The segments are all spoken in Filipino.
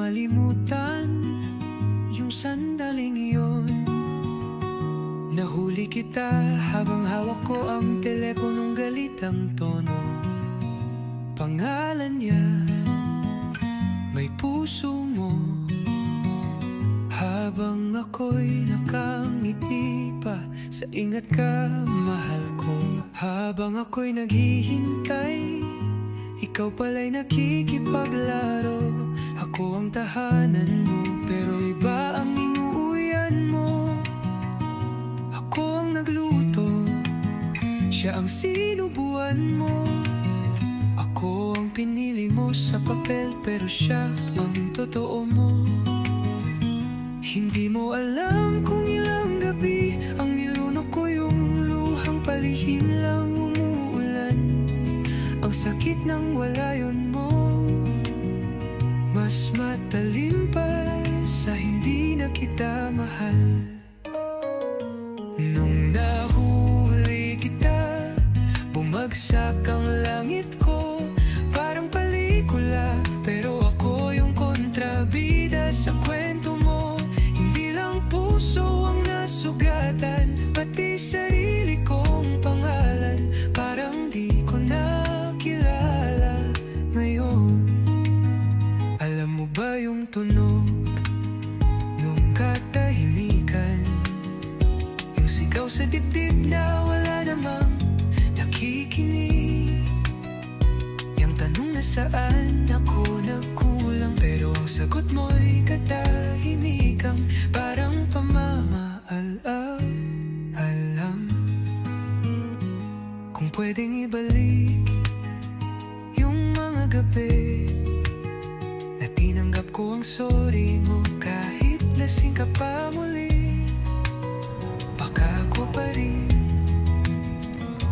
malimutan yung sandaling iyon. Nahuli kita habang hawak ko ang teleponong galit ang tono. Pangalan niya, may puso mo. Habang ako'y nakangiti pa sa ingat ka, mahal ko. Habang ako'y naghihintay, ikaw pala'y nakikipaglaro. Ako ang tahanan mo, pero iba ang inuuyan mo. Ako ang nagluto, siya ang sinubuan mo. Ako ang pinili mo sa papel, pero siya ang totoo mo. Hindi mo alam kung ilang gabi ang nilunok ko yung luhang palihim lang umuulan. Ang sakit ng wala yun mo, mas matalim pa sa hindi na kita mahal. Nung nahuli kita, bumagsak ang langit ko. Parang pelikula, pero ako yung kontrabida sa kwento mo. Hindi lang puso ang nasugatan, pati sarili kong pangalan. Parang di ko na kilala ngayon. Alam mo ba yung tunog nung katahimikan? Yung sigaw sa dibdib na wala namang nakikinig. Yung tanong na saan ako nagkulang, pero ang sagot mo'y katahimikang parang pamamaalam. Kung pwedeng ibalik yung mga gabi na tinanggap ko ang sorry mo, kahit lasing ka pa muli, baka ako pa rin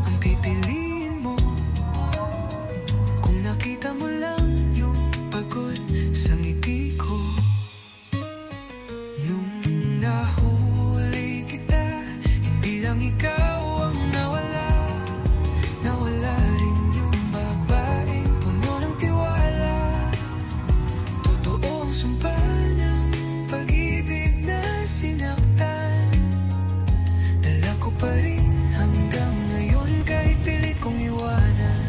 ang pipiliin mo. Kung nakita mo lang yung pagod sa ngiti ko. Nung nahuli kita, hindi lang ikaw ang nawala. Nawala rin yung babaeng puno ng tiwala. Totoo ang sumpa ng pag-ibig na sinaktan. Dala ko pa rin hanggang ngayon kahit pilit kong iwanan.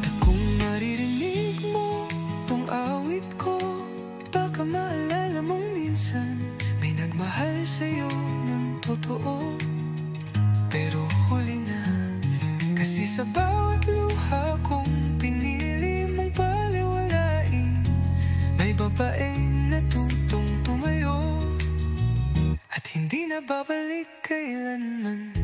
At kung maririnig mo tong awit ko, baka maalala mong minsan may nagmahal sa'yo ng totoo. Pero huli na, kasi sa bawat luha kong pinili mong paliwalain, may babaeng natutong tumayo at hindi na babalik kailanman.